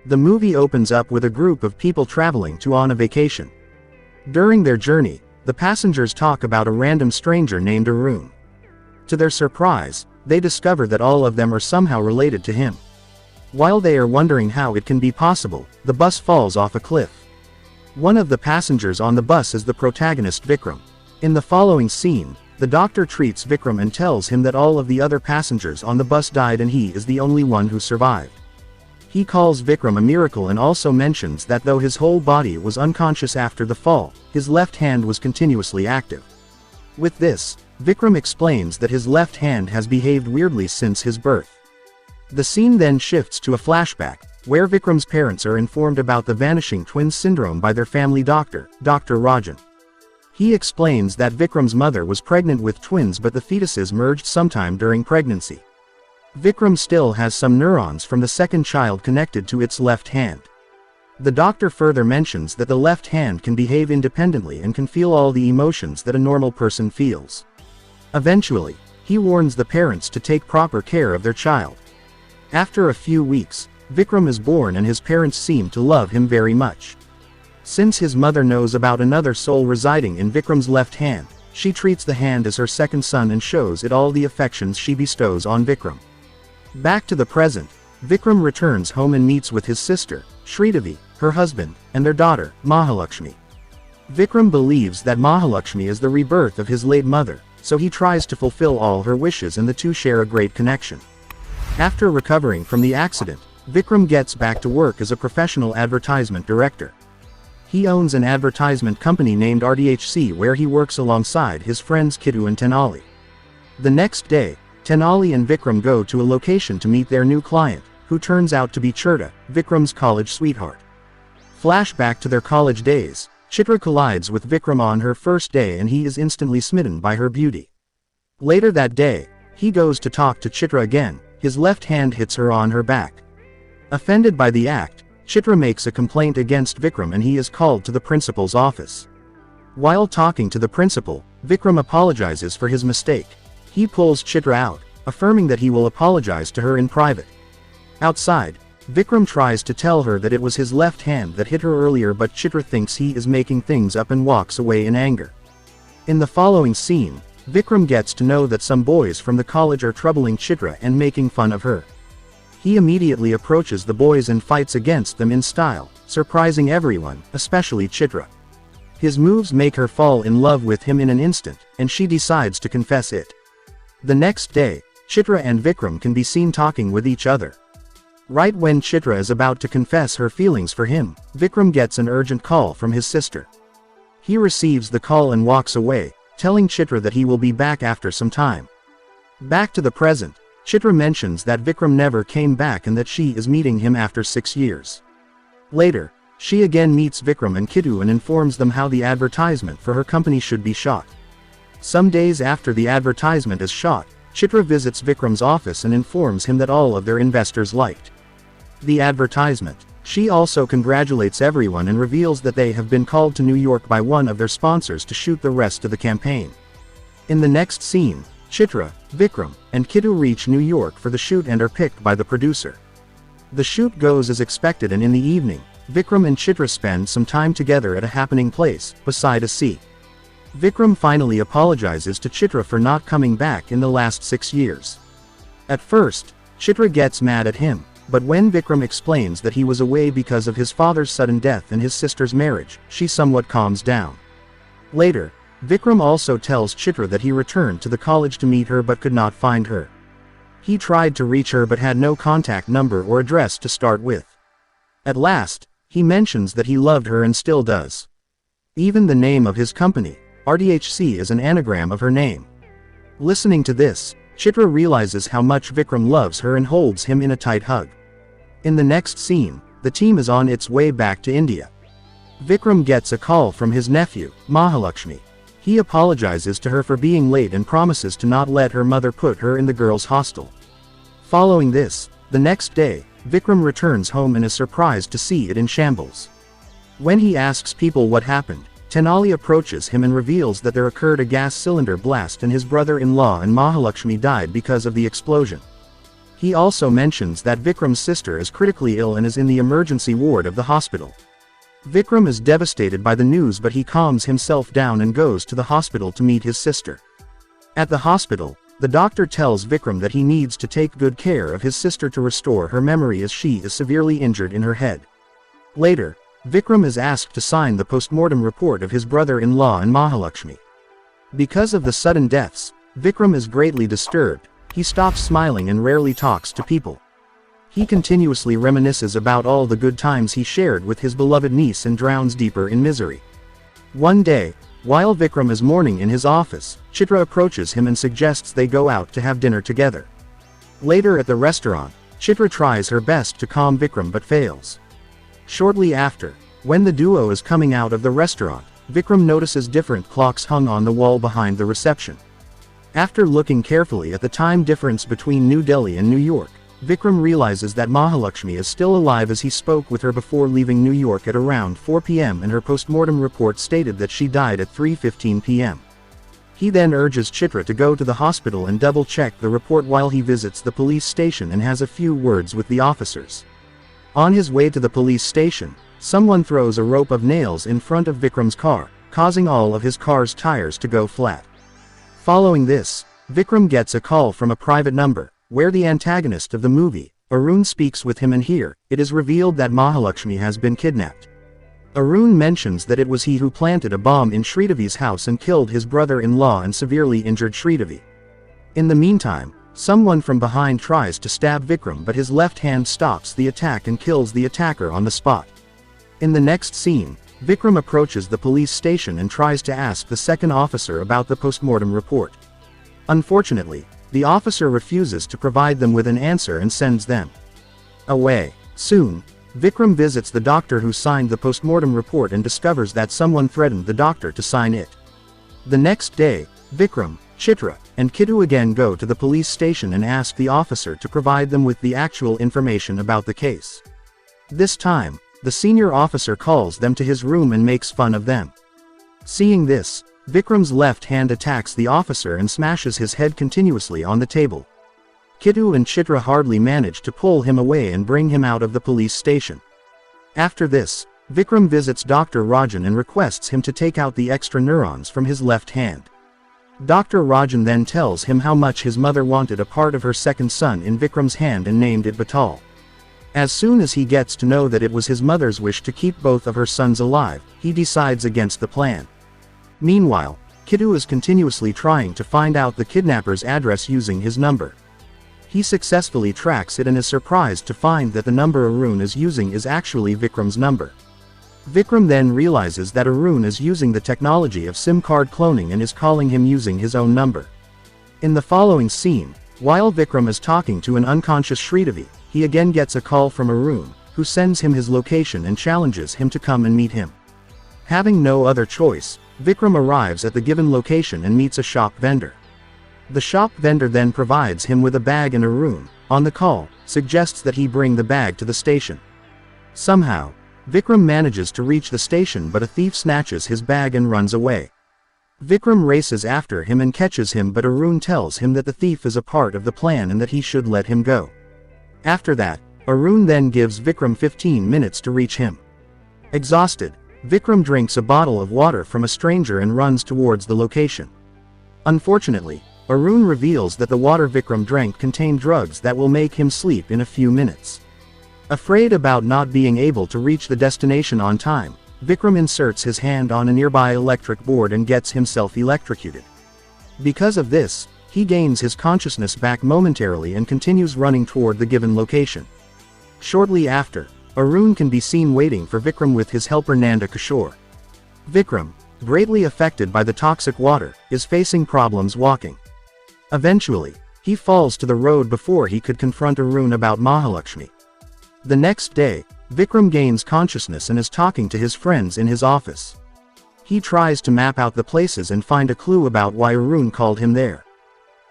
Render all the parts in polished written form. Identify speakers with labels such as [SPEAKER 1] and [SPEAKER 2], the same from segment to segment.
[SPEAKER 1] The movie opens up with a group of people traveling on a vacation. During their journey, the passengers talk about a random stranger named Arun. To their surprise, they discover that all of them are somehow related to him. While they are wondering how it can be possible, the bus falls off a cliff. One of the passengers on the bus is the protagonist Vikram. In the following scene, the doctor treats Vikram and tells him that all of the other passengers on the bus died and he is the only one who survived. He calls Vikram a miracle and also mentions that though his whole body was unconscious after the fall, his left hand was continuously active. With this, Vikram explains that his left hand has behaved weirdly since his birth. The scene then shifts to a flashback, where Vikram's parents are informed about the vanishing twins syndrome by their family doctor, Dr. Rajan. He explains that Vikram's mother was pregnant with twins but the fetuses merged sometime during pregnancy. Vikram still has some neurons from the second child connected to its left hand. The doctor further mentions that the left hand can behave independently and can feel all the emotions that a normal person feels. Eventually, he warns the parents to take proper care of their child. After a few weeks, Vikram is born and his parents seem to love him very much. Since his mother knows about another soul residing in Vikram's left hand, she treats the hand as her second son and shows it all the affections she bestows on Vikram. Back to the present, Vikram returns home and meets with his sister, Sridevi, her husband, and their daughter, Mahalakshmi. Vikram believes that Mahalakshmi is the rebirth of his late mother, so he tries to fulfill all her wishes and the two share a great connection. After recovering from the accident, Vikram gets back to work as a professional advertisement director. He owns an advertisement company named RDHC where he works alongside his friends Kiddu and Tenali. The next day, Tenali and Vikram go to a location to meet their new client, who turns out to be Chitra, Vikram's college sweetheart. Flashback to their college days, Chitra collides with Vikram on her first day and he is instantly smitten by her beauty. Later that day, he goes to talk to Chitra again, his left hand hits her on her back. Offended by the act, Chitra makes a complaint against Vikram and he is called to the principal's office. While talking to the principal, Vikram apologizes for his mistake. He pulls Chitra out, affirming that he will apologize to her in private. Outside, Vikram tries to tell her that it was his left hand that hit her earlier but Chitra thinks he is making things up and walks away in anger. In the following scene, Vikram gets to know that some boys from the college are troubling Chitra and making fun of her. He immediately approaches the boys and fights against them in style, surprising everyone, especially Chitra. His moves make her fall in love with him in an instant, and she decides to confess it. The next day, Chitra and Vikram can be seen talking with each other. Right when Chitra is about to confess her feelings for him, Vikram gets an urgent call from his sister. He receives the call and walks away, telling Chitra that he will be back after some time. Back to the present, Chitra mentions that Vikram never came back and that she is meeting him after 6 years. Later, she again meets Vikram and Kiddu and informs them how the advertisement for her company should be shot. Some days after the advertisement is shot, Chitra visits Vikram's office and informs him that all of their investors liked the advertisement. She also congratulates everyone and reveals that they have been called to New York by one of their sponsors to shoot the rest of the campaign. In the next scene, Chitra, Vikram, and Kiddu reach New York for the shoot and are picked by the producer. The shoot goes as expected and in the evening, Vikram and Chitra spend some time together at a happening place, beside a sea. Vikram finally apologizes to Chitra for not coming back in the last 6 years. At first, Chitra gets mad at him, but when Vikram explains that he was away because of his father's sudden death and his sister's marriage, she somewhat calms down. Later, Vikram also tells Chitra that he returned to the college to meet her but could not find her. He tried to reach her but had no contact number or address to start with. At last, he mentions that he loved her and still does. Even the name of his company, RDHC, is an anagram of her name. Listening to this, Chitra realizes how much Vikram loves her and holds him in a tight hug. In the next scene, the team is on its way back to India. Vikram gets a call from his nephew, Mahalakshmi. He apologizes to her for being late and promises to not let her mother put her in the girls' hostel. Following this, the next day, Vikram returns home and is surprised to see it in shambles. When he asks people what happened, Tenali approaches him and reveals that there occurred a gas cylinder blast and his brother-in-law and Mahalakshmi died because of the explosion. He also mentions that Vikram's sister is critically ill and is in the emergency ward of the hospital. Vikram is devastated by the news, but he calms himself down and goes to the hospital to meet his sister. At the hospital, the doctor tells Vikram that he needs to take good care of his sister to restore her memory as she is severely injured in her head. Later, Vikram is asked to sign the postmortem report of his brother-in-law and Mahalakshmi. Because of the sudden deaths, Vikram is greatly disturbed. He stops smiling and rarely talks to people. He continuously reminisces about all the good times he shared with his beloved niece and drowns deeper in misery. One day, while Vikram is mourning in his office, Chitra approaches him and suggests they go out to have dinner together. Later at the restaurant, Chitra tries her best to calm Vikram but fails. Shortly after, when the duo is coming out of the restaurant, Vikram notices different clocks hung on the wall behind the reception. After looking carefully at the time difference between New Delhi and New York, Vikram realizes that Mahalakshmi is still alive as he spoke with her before leaving New York at around 4 p.m. and her postmortem report stated that she died at 3:15 p.m. He then urges Chitra to go to the hospital and double-check the report while he visits the police station and has a few words with the officers. On his way to the police station, someone throws a rope of nails in front of Vikram's car, causing all of his car's tires to go flat. Following this, Vikram gets a call from a private number, where the antagonist of the movie, Arun, speaks with him, and here, it is revealed that Mahalakshmi has been kidnapped. Arun mentions that it was he who planted a bomb in Sridevi's house and killed his brother-in-law and severely injured Sridevi. In the meantime, someone from behind tries to stab Vikram, but his left hand stops the attack and kills the attacker on the spot. In the next scene, Vikram approaches the police station and tries to ask the second officer about the postmortem report. Unfortunately, the officer refuses to provide them with an answer and sends them away. Soon, Vikram visits the doctor who signed the postmortem report and discovers that someone threatened the doctor to sign it. The next day, Vikram, Chitra, and Kiddu again go to the police station and ask the officer to provide them with the actual information about the case. This time, the senior officer calls them to his room and makes fun of them. Seeing this, Vikram's left hand attacks the officer and smashes his head continuously on the table. Kiddu and Chitra hardly manage to pull him away and bring him out of the police station. After this, Vikram visits Dr. Rajan and requests him to take out the extra neurons from his left hand. Dr. Rajan then tells him how much his mother wanted a part of her second son in Vikram's hand and named it Batal. As soon as he gets to know that it was his mother's wish to keep both of her sons alive, he decides against the plan. Meanwhile, Kiddu is continuously trying to find out the kidnapper's address using his number. He successfully tracks it and is surprised to find that the number Arun is using is actually Vikram's number. Vikram then realizes that Arun is using the technology of SIM card cloning and is calling him using his own number. In the following scene, while Vikram is talking to an unconscious Sridevi, he again gets a call from Arun, who sends him his location and challenges him to come and meet him. Having no other choice, Vikram arrives at the given location and meets a shop vendor. The shop vendor then provides him with a bag, and Arun, on the call, suggests that he bring the bag to the station. Somehow, Vikram manages to reach the station, but a thief snatches his bag and runs away. Vikram races after him and catches him, but Arun tells him that the thief is a part of the plan and that he should let him go. After that, Arun then gives Vikram 15 minutes to reach him. Exhausted, Vikram drinks a bottle of water from a stranger and runs towards the location. Unfortunately, Arun reveals that the water Vikram drank contained drugs that will make him sleep in a few minutes. Afraid about not being able to reach the destination on time, Vikram inserts his hand on a nearby electric board and gets himself electrocuted. Because of this, he gains his consciousness back momentarily and continues running toward the given location. Shortly after, Arun can be seen waiting for Vikram with his helper Nanda Kishore. Vikram, greatly affected by the toxic water, is facing problems walking. Eventually, he falls to the road before he could confront Arun about Mahalakshmi. The next day, Vikram gains consciousness and is talking to his friends in his office. He tries to map out the places and find a clue about why Arun called him there.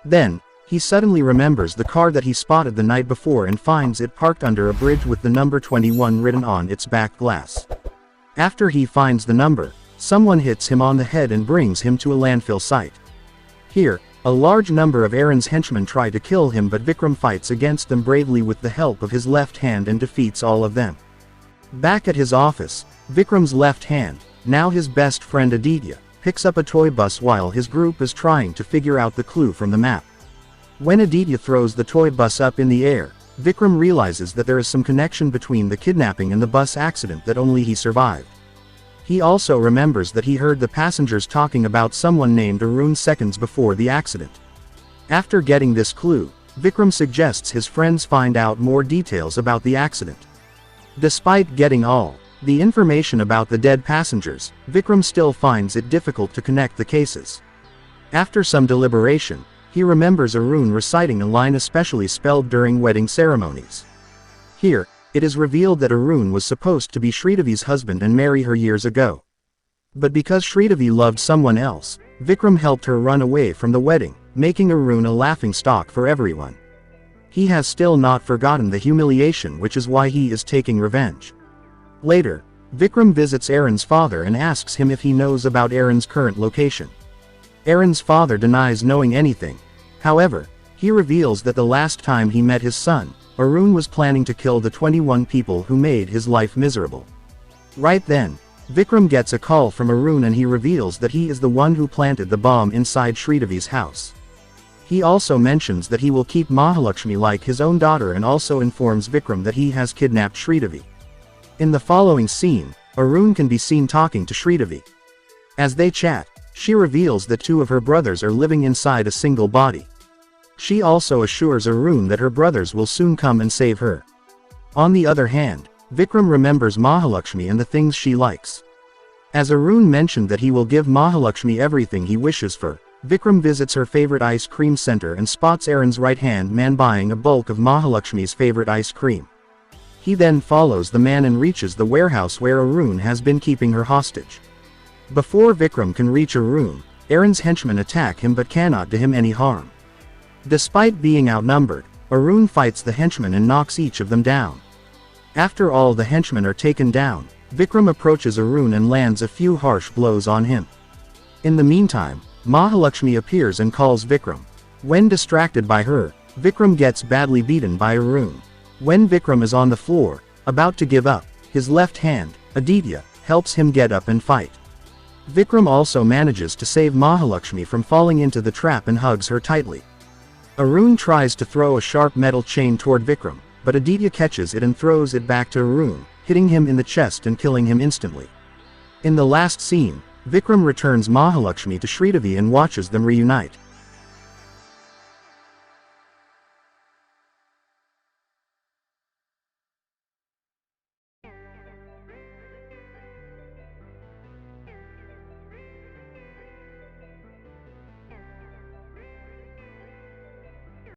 [SPEAKER 1] Then, he suddenly remembers the car that he spotted the night before and finds it parked under a bridge with the number 21 written on its back glass. After he finds the number, someone hits him on the head and brings him to a landfill site. Here, A large number of Aaron's henchmen try to kill him, but Vikram fights against them bravely with the help of his left hand and defeats all of them. Back at his office, Vikram's left hand, now his best friend Aditya, picks up a toy bus while his group is trying to figure out the clue from the map. When Aditya throws the toy bus up in the air, Vikram realizes that there is some connection between the kidnapping and the bus accident that only he survived. He also remembers that he heard the passengers talking about someone named Arun seconds before the accident. After getting this clue, Vikram suggests his friends find out more details about the accident. Despite getting all the information about the dead passengers, Vikram still finds it difficult to connect the cases. After some deliberation, he remembers Arun reciting a line especially spelled during wedding ceremonies. Here, it is revealed that Arun was supposed to be Sridevi's husband and marry her years ago. But because Sridevi loved someone else, Vikram helped her run away from the wedding, making Arun a laughingstock for everyone. He has still not forgotten the humiliation, which is why he is taking revenge. Later, Vikram visits Aaron's father and asks him if he knows about Aaron's current location. Aaron's father denies knowing anything. However, he reveals that the last time he met his son, Arun was planning to kill the 21 people who made his life miserable. Right then, Vikram gets a call from Arun and he reveals that he is the one who planted the bomb inside Sridevi's house. He also mentions that he will keep Mahalakshmi like his own daughter and also informs Vikram that he has kidnapped Sridevi. In the following scene, Arun can be seen talking to Sridevi. As they chat, she reveals that two of her brothers are living inside a single body. She also assures Arun that her brothers will soon come and save her. On the other hand, Vikram remembers Mahalakshmi and the things she likes. As Arun mentioned that he will give Mahalakshmi everything he wishes for, Vikram visits her favorite ice cream center and spots Aaron's right-hand man buying a bulk of Mahalakshmi's favorite ice cream. He then follows the man and reaches the warehouse where Arun has been keeping her hostage. Before Vikram can reach Arun, Aaron's henchmen attack him but cannot do him any harm. Despite being outnumbered, Arun fights the henchmen and knocks each of them down. After all the henchmen are taken down, Vikram approaches Arun and lands a few harsh blows on him. In the meantime, Mahalakshmi appears and calls Vikram. When distracted by her, Vikram gets badly beaten by Arun. When Vikram is on the floor, about to give up, his left hand, Aditya, helps him get up and fight. Vikram also manages to save Mahalakshmi from falling into the trap and hugs her tightly. Arun tries to throw a sharp metal chain toward Vikram, but Aditya catches it and throws it back to Arun, hitting him in the chest and killing him instantly. In the last scene, Vikram returns Mahalakshmi to Sridevi and watches them reunite.